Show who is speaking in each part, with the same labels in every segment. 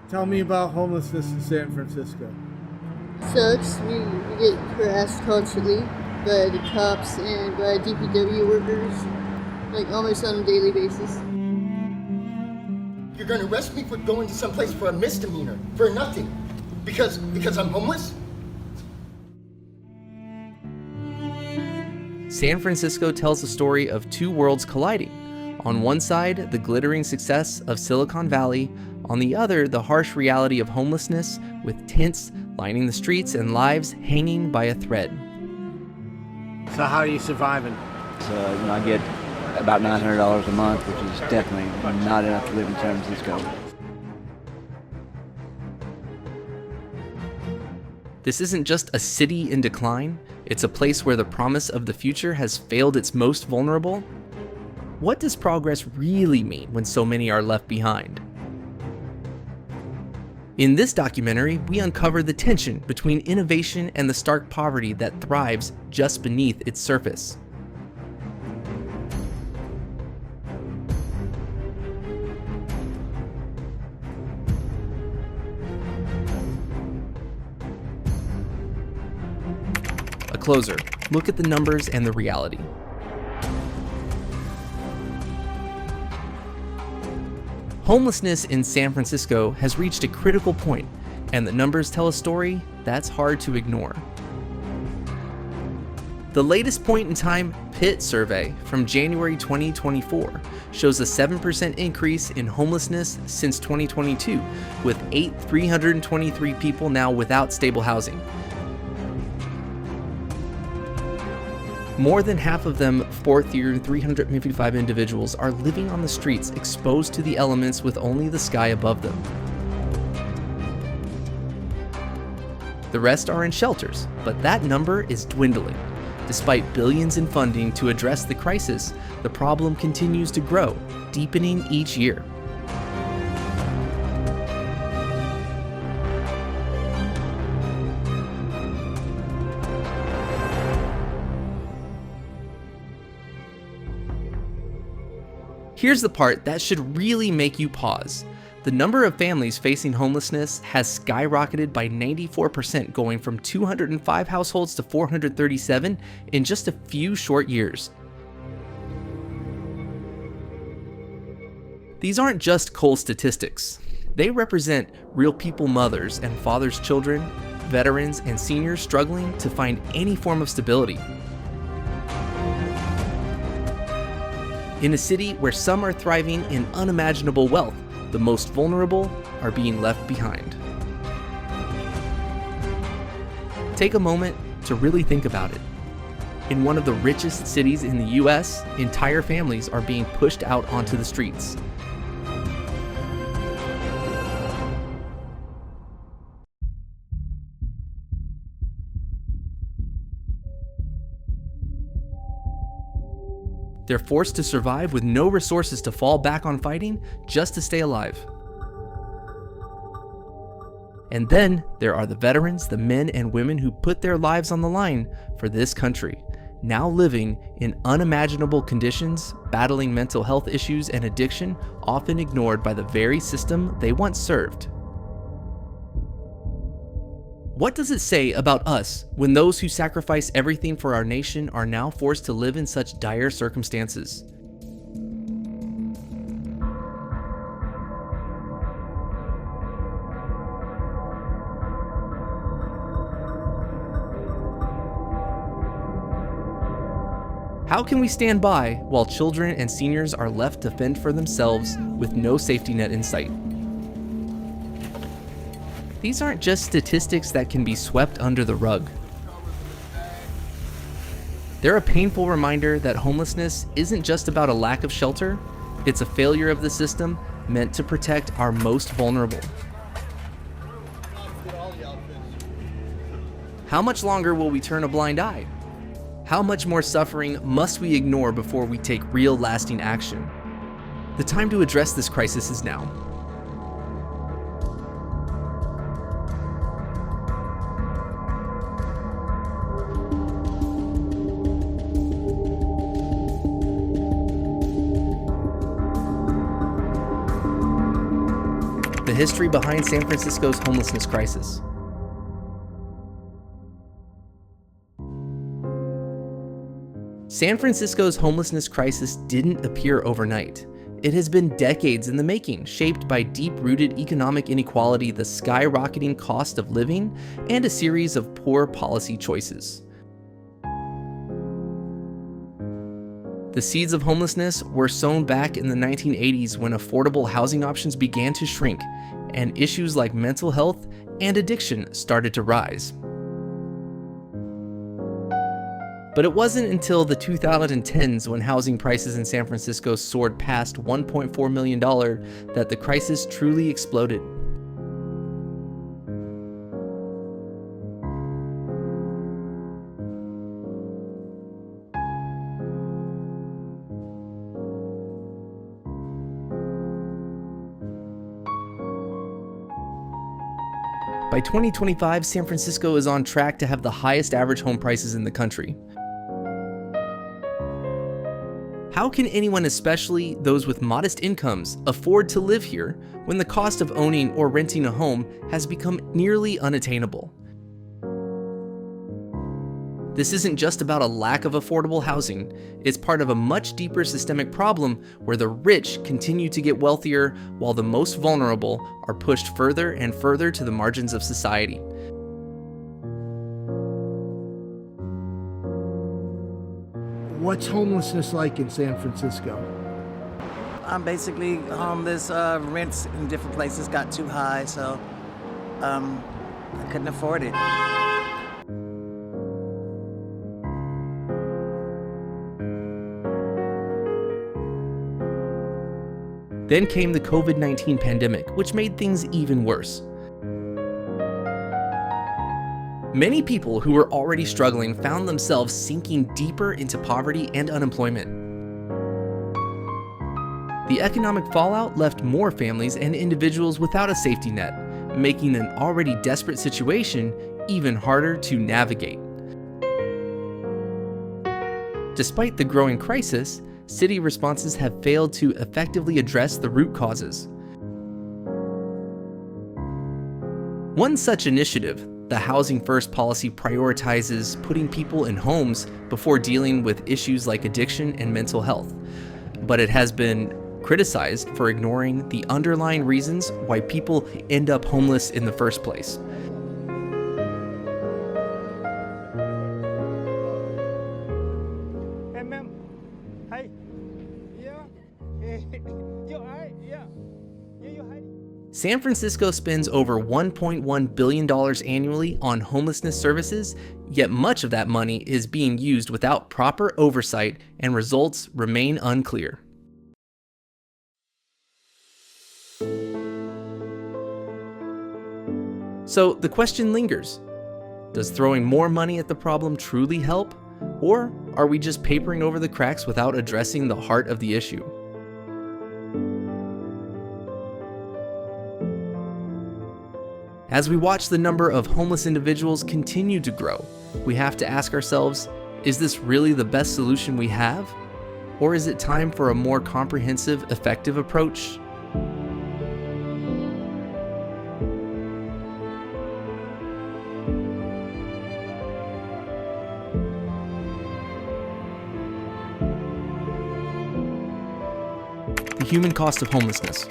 Speaker 1: Tell me about homelessness in San Francisco.
Speaker 2: Sucks. We get harassed constantly by the cops and by DPW workers, like almost on a daily basis.
Speaker 3: You're gonna arrest me for going to some place for a misdemeanor, for nothing, because I'm homeless?
Speaker 4: San Francisco tells a story of two worlds colliding. On one side, the glittering success of Silicon Valley. On the other, the harsh reality of homelessness, with tents lining the streets and lives hanging by a thread.
Speaker 1: So how are you surviving?
Speaker 5: So, I get about $900 a month, which is definitely not enough to live in San Francisco.
Speaker 4: This isn't just a city in decline, it's a place where the promise of the future has failed its most vulnerable. What does progress really mean when so many are left behind? In this documentary, we uncover the tension between innovation and the stark poverty that thrives just beneath its surface. A closer look at the numbers and the reality. Homelessness in San Francisco has reached a critical point, and the numbers tell a story that's hard to ignore. The latest point-in-time PIT survey from January 2024 shows a 7% increase in homelessness since 2022, with 323 people now without stable housing. More than half of them, fourth-year 355 individuals, are living on the streets, exposed to the elements with only the sky above them. The rest are in shelters, but that number is dwindling. Despite billions in funding to address the crisis, the problem continues to grow, deepening each year. Here's the part that should really make you pause. The number of families facing homelessness has skyrocketed by 94%, going from 205 households to 437 in just a few short years. These aren't just cold statistics. They represent real people, mothers and fathers, children, veterans, and seniors struggling to find any form of stability. In a city where some are thriving in unimaginable wealth, the most vulnerable are being left behind. Take a moment to really think about it. In one of the richest cities in the US, entire families are being pushed out onto the streets. They're forced to survive with no resources to fall back on fighting just to stay alive. And then there are the veterans, the men and women who put their lives on the line for this country, now living in unimaginable conditions, battling mental health issues and addiction, often ignored by the very system they once served. What does it say about us when those who sacrifice everything for our nation are now forced to live in such dire circumstances? How can we stand by while children and seniors are left to fend for themselves with no safety net in sight? These aren't just statistics that can be swept under the rug. They're a painful reminder that homelessness isn't just about a lack of shelter, it's a failure of the system meant to protect our most vulnerable. How much longer will we turn a blind eye? How much more suffering must we ignore before we take real lasting action? The time to address this crisis is now. The the history behind San Francisco's homelessness crisis. San Francisco's homelessness crisis didn't appear overnight. It has been decades in the making, shaped by deep-rooted economic inequality, the skyrocketing cost of living, and a series of poor policy choices. The seeds of homelessness were sown back in the 1980s when affordable housing options began to shrink, and issues like mental health and addiction started to rise. But it wasn't until the 2010s, when housing prices in San Francisco soared past $1.4 million, that the crisis truly exploded. By 2025, San Francisco is on track to have the highest average home prices in the country. How can anyone, especially those with modest incomes, afford to live here when the cost of owning or renting a home has become nearly unattainable? This isn't just about a lack of affordable housing, it's part of a much deeper systemic problem where the rich continue to get wealthier while the most vulnerable are pushed further and further to the margins of society.
Speaker 1: What's homelessness like in San Francisco?
Speaker 6: I'm basically homeless. Rents in different places got too high, so I couldn't afford it.
Speaker 4: Then came the COVID-19 pandemic, which made things even worse. Many people who were already struggling found themselves sinking deeper into poverty and unemployment. The economic fallout left more families and individuals without a safety net, making an already desperate situation even harder to navigate. Despite the growing crisis, city responses have failed to effectively address the root causes. One such initiative, the Housing First policy, prioritizes putting people in homes before dealing with issues like addiction and mental health, but it has been criticized for ignoring the underlying reasons why people end up homeless in the first place.
Speaker 7: Hey, ma'am. Hi. Yeah. You alright? Yeah. Yeah, you hiding?
Speaker 4: San Francisco spends over $1.1 billion annually on homelessness services, yet much of that money is being used without proper oversight, and results remain unclear. So the question lingers: does throwing more money at the problem truly help? Or are we just papering over the cracks without addressing the heart of the issue? As we watch the number of homeless individuals continue to grow, we have to ask ourselves, is this really the best solution we have? Or is it time for a more comprehensive, effective approach? The human cost of homelessness.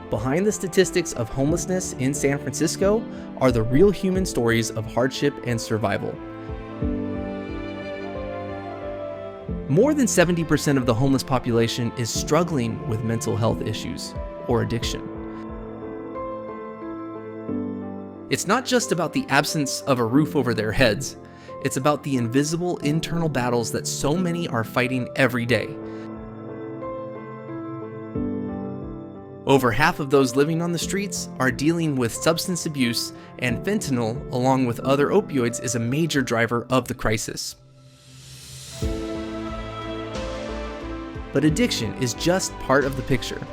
Speaker 4: Behind the statistics of homelessness in San Francisco are the real human stories of hardship and survival. More than 70% of the homeless population is struggling with mental health issues or addiction. It's not just about the absence of a roof over their heads, it's about the invisible internal battles that so many are fighting every day. Over half of those living on the streets are dealing with substance abuse, and fentanyl, along with other opioids, is a major driver of the crisis. But addiction is just part of the picture.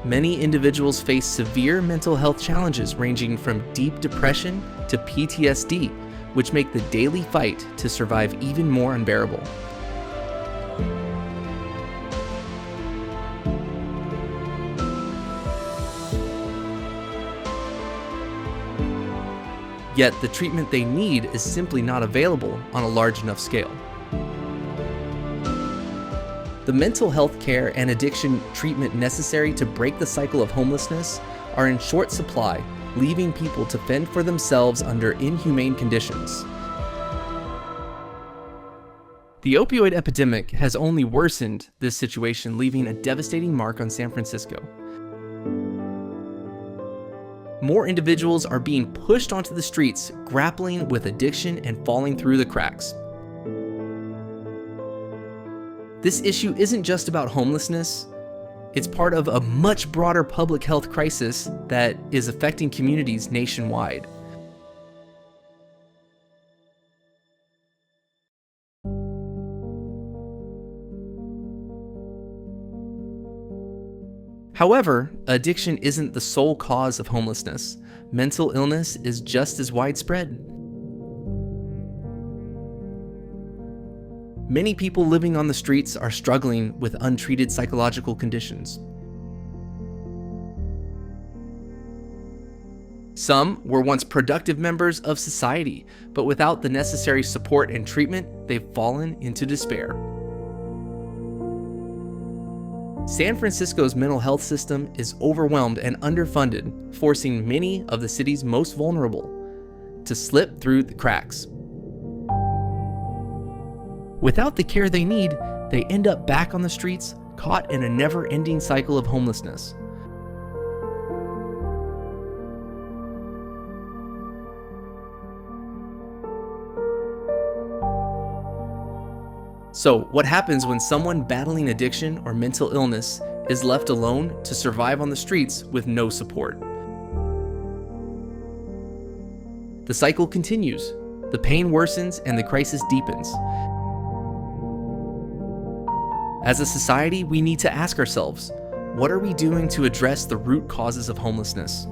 Speaker 4: Many individuals face severe mental health challenges ranging from deep depression to PTSD, which make the daily fight to survive even more unbearable. yet the treatment they need is simply not available on a large enough scale. The mental health care and addiction treatment necessary to break the cycle of homelessness are in short supply, leaving people to fend for themselves under inhumane conditions. The opioid epidemic has only worsened this situation, leaving a devastating mark on San Francisco. More individuals are being pushed onto the streets, grappling with addiction and falling through the cracks. This issue isn't just about homelessness. It's part of a much broader public health crisis that is affecting communities nationwide. However, addiction isn't the sole cause of homelessness. Mental illness is just as widespread. Many people living on the streets are struggling with untreated psychological conditions. Some were once productive members of society, but without the necessary support and treatment, they've fallen into despair. San Francisco's mental health system is overwhelmed and underfunded, forcing many of the city's most vulnerable to slip through the cracks. Without the care they need, they end up back on the streets, caught in a never-ending cycle of homelessness. So, what happens when someone battling addiction or mental illness is left alone to survive on the streets with no support? The cycle continues, the pain worsens, and the crisis deepens. As a society, we need to ask ourselves, what are we doing to address the root causes of homelessness?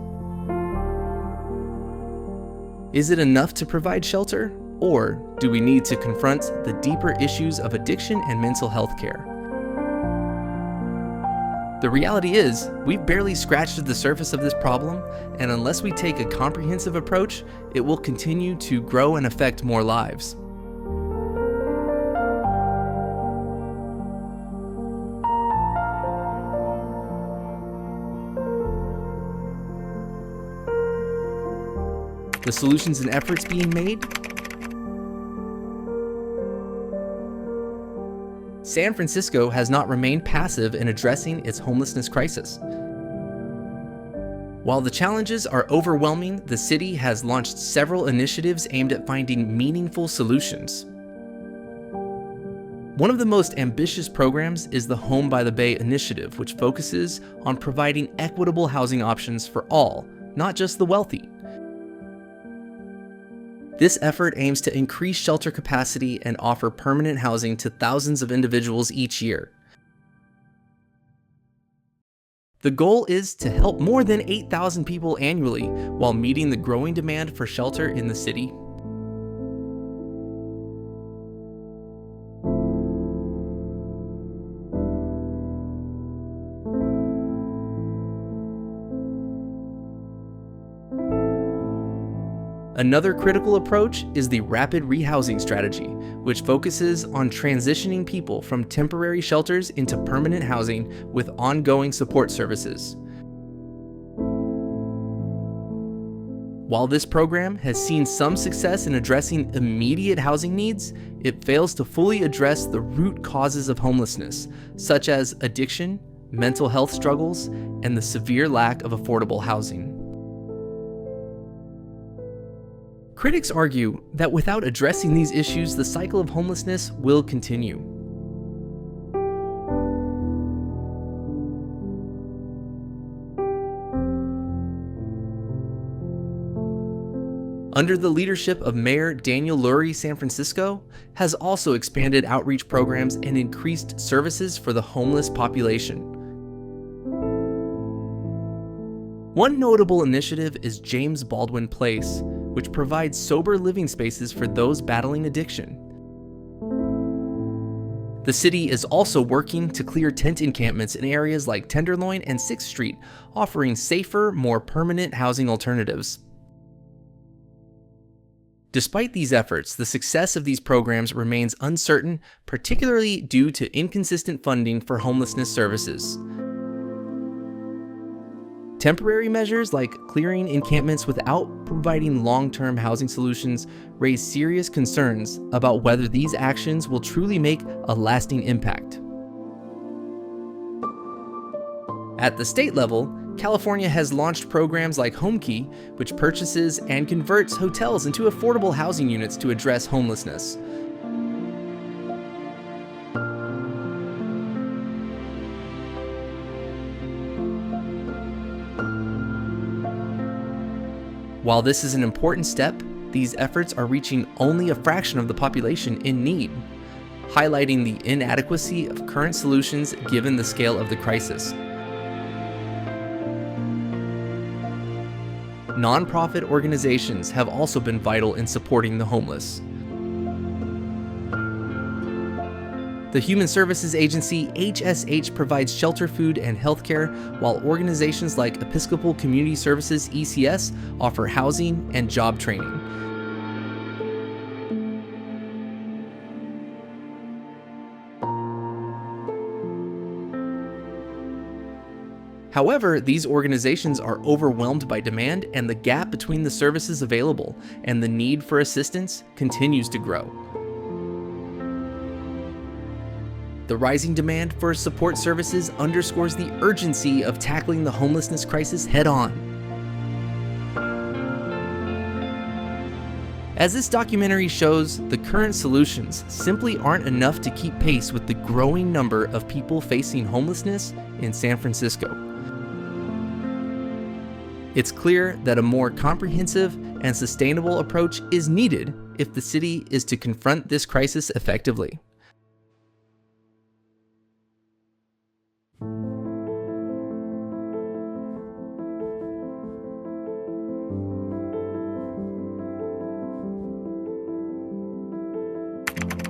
Speaker 4: Is it enough to provide shelter, or do we need to confront the deeper issues of addiction and mental health care? The reality is, we've barely scratched the surface of this problem, and unless we take a comprehensive approach, it will continue to grow and affect more lives. The solutions and efforts being made? San Francisco has not remained passive in addressing its homelessness crisis. While the challenges are overwhelming, the city has launched several initiatives aimed at finding meaningful solutions. One of the most ambitious programs is the Home by the Bay initiative, which focuses on providing equitable housing options for all, not just the wealthy. This effort aims to increase shelter capacity and offer permanent housing to thousands of individuals each year. The goal is to help more than 8,000 people annually while meeting the growing demand for shelter in the city. Another critical approach is the rapid rehousing strategy, which focuses on transitioning people from temporary shelters into permanent housing with ongoing support services. While this program has seen some success in addressing immediate housing needs, it fails to fully address the root causes of homelessness, such as addiction, mental health struggles, and the severe lack of affordable housing. Critics argue that without addressing these issues, the cycle of homelessness will continue. Under the leadership of Mayor Daniel Lurie, San Francisco has also expanded outreach programs and increased services for the homeless population. One notable initiative is James Baldwin Place, which provides sober living spaces for those battling addiction. The city is also working to clear tent encampments in areas like Tenderloin and 6th Street, offering safer, more permanent housing alternatives. Despite these efforts, the success of these programs remains uncertain, particularly due to inconsistent funding for homelessness services. Temporary measures like clearing encampments without providing long-term housing solutions raise serious concerns about whether these actions will truly make a lasting impact. At the state level, California has launched programs like HomeKey, which purchases and converts hotels into affordable housing units to address homelessness. While this is an important step, these efforts are reaching only a fraction of the population in need, highlighting the inadequacy of current solutions given the scale of the crisis. Nonprofit organizations have also been vital in supporting the homeless. The Human Services Agency, HSH, provides shelter, food, and healthcare, while organizations like Episcopal Community Services, ECS, offer housing and job training. However, these organizations are overwhelmed by demand, and the gap between the services available and the need for assistance continues to grow. The rising demand for support services underscores the urgency of tackling the homelessness crisis head-on. As this documentary shows, the current solutions simply aren't enough to keep pace with the growing number of people facing homelessness in San Francisco. It's clear that a more comprehensive and sustainable approach is needed if the city is to confront this crisis effectively.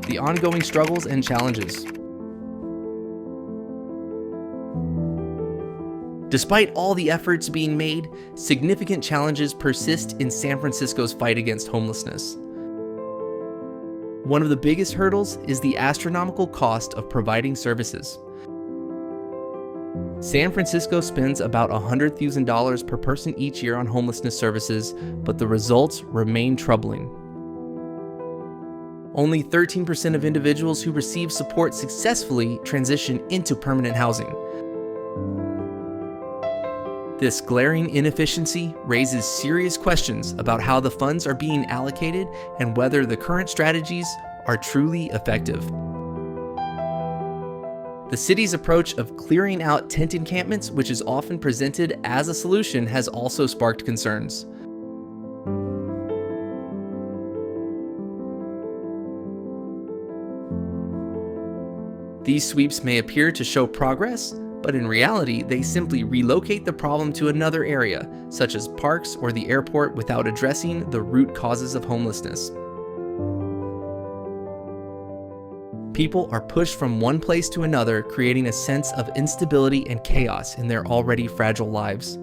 Speaker 4: The ongoing struggles and challenges. Despite all the efforts being made, significant challenges persist in San Francisco's fight against homelessness. One of the biggest hurdles is the astronomical cost of providing services. San Francisco spends about $100,000 per person each year on homelessness services, but the results remain troubling. Only 13% of individuals who receive support successfully transition into permanent housing. This glaring inefficiency raises serious questions about how the funds are being allocated and whether the current strategies are truly effective. The city's approach of clearing out tent encampments, which is often presented as a solution, has also sparked concerns. These sweeps may appear to show progress, but in reality, they simply relocate the problem to another area, such as parks or the airport, without addressing the root causes of homelessness. People are pushed from one place to another, creating a sense of instability and chaos in their already fragile lives.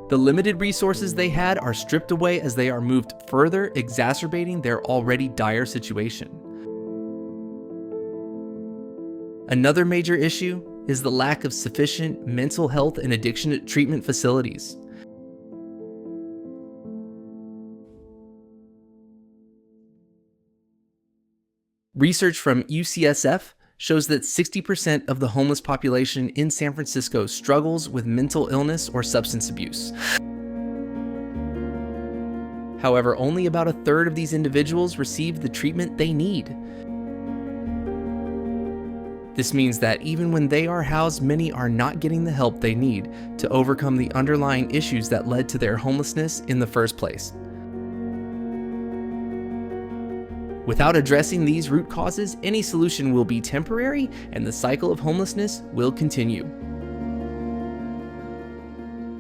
Speaker 4: The limited resources they had are stripped away as they are moved further, exacerbating their already dire situation. Another major issue is the lack of sufficient mental health and addiction treatment facilities. Research from UCSF shows that 60% of the homeless population in San Francisco struggles with mental illness or substance abuse. However, only about a third of these individuals receive the treatment they need. This means that even when they are housed, many are not getting the help they need to overcome the underlying issues that led to their homelessness in the first place. Without addressing these root causes, any solution will be temporary and the cycle of homelessness will continue.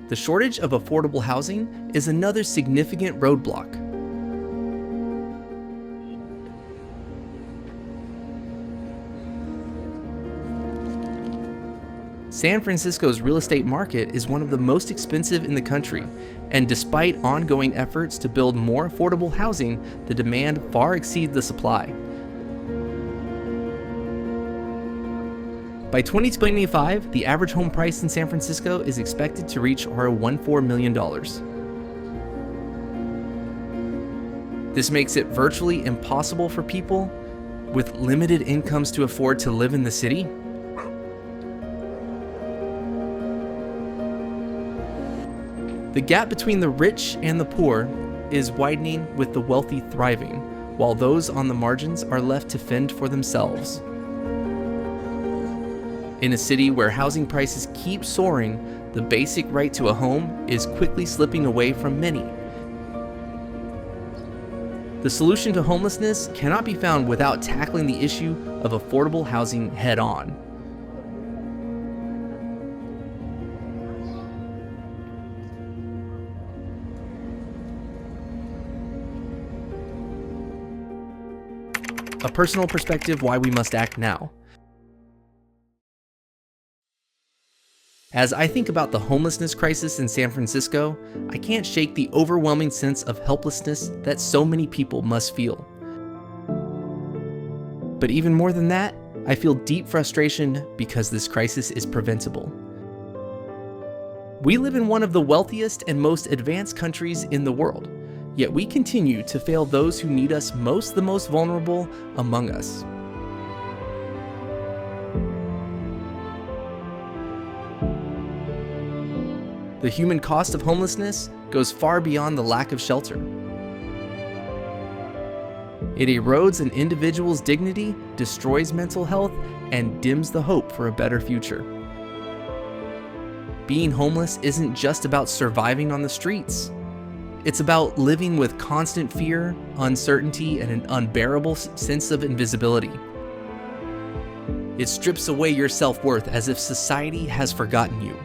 Speaker 4: The shortage of affordable housing is another significant roadblock. San Francisco's real estate market is one of the most expensive in the country, and despite ongoing efforts to build more affordable housing, the demand far exceeds the supply. By 2025, the average home price in San Francisco is expected to reach $1.4 million. This makes it virtually impossible for people with limited incomes to afford to live in the city. The gap between the rich and the poor is widening, with the wealthy thriving, while those on the margins are left to fend for themselves. In a city where housing prices keep soaring, the basic right to a home is quickly slipping away from many. The solution to homelessness cannot be found without tackling the issue of affordable housing head-on. A personal perspective why we must act now. As I think about the homelessness crisis in San Francisco, I can't shake the overwhelming sense of helplessness that so many people must feel. But even more than that, I feel deep frustration because this crisis is preventable. We live in one of the wealthiest and most advanced countries in the world, yet we continue to fail those who need us most, the most vulnerable among us. The human cost of homelessness goes far beyond the lack of shelter. It erodes an individual's dignity, destroys mental health, and dims the hope for a better future. Being homeless isn't just about surviving on the streets. It's about living with constant fear, uncertainty, and an unbearable sense of invisibility. It strips away your self-worth as if society has forgotten you.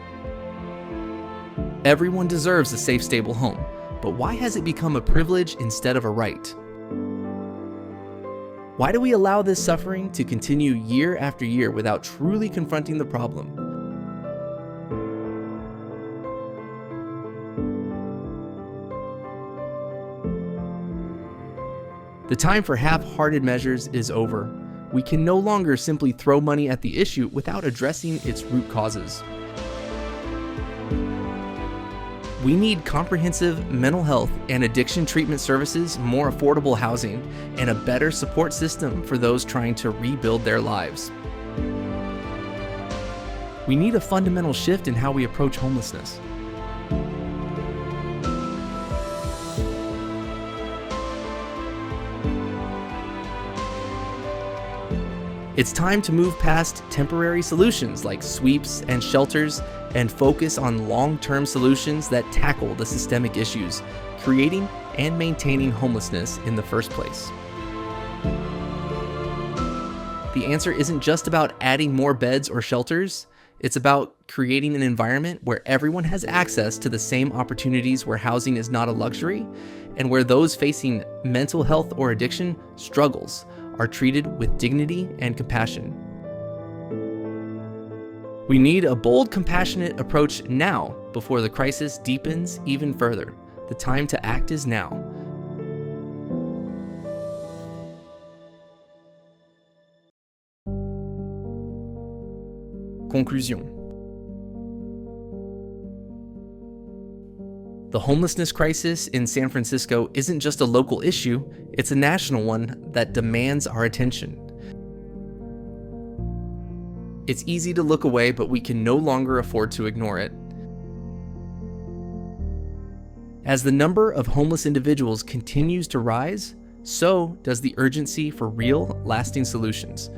Speaker 4: Everyone deserves a safe, stable home, but why has it become a privilege instead of a right? Why do we allow this suffering to continue year after year without truly confronting the problem? The time for half-hearted measures is over. We can no longer simply throw money at the issue without addressing its root causes. We need comprehensive mental health and addiction treatment services, more affordable housing, and a better support system for those trying to rebuild their lives. We need a fundamental shift in how we approach homelessness. It's time to move past temporary solutions like sweeps and shelters and focus on long-term solutions that tackle the systemic issues, creating and maintaining homelessness in the first place. The answer isn't just about adding more beds or shelters. It's about creating an environment where everyone has access to the same opportunities, where housing is not a luxury, and where those facing mental health or addiction struggles are treated with dignity and compassion. We need a bold, compassionate approach now before the crisis deepens even further. The time to act is now. Conclusion. The homelessness crisis in San Francisco isn't just a local issue, it's a national one that demands our attention. It's easy to look away, but we can no longer afford to ignore it. As the number of homeless individuals continues to rise, so does the urgency for real, lasting solutions.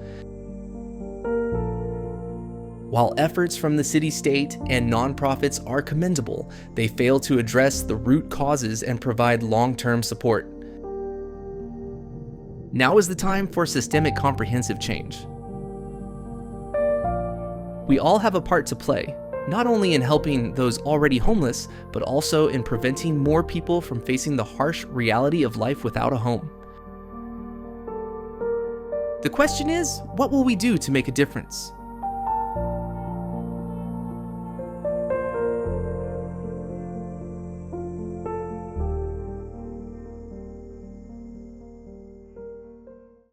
Speaker 4: While efforts from the city-state and nonprofits are commendable, they fail to address the root causes and provide long-term support. Now is the time for systemic, comprehensive change. We all have a part to play, not only in helping those already homeless, but also in preventing more people from facing the harsh reality of life without a home. The question is, what will we do to make a difference?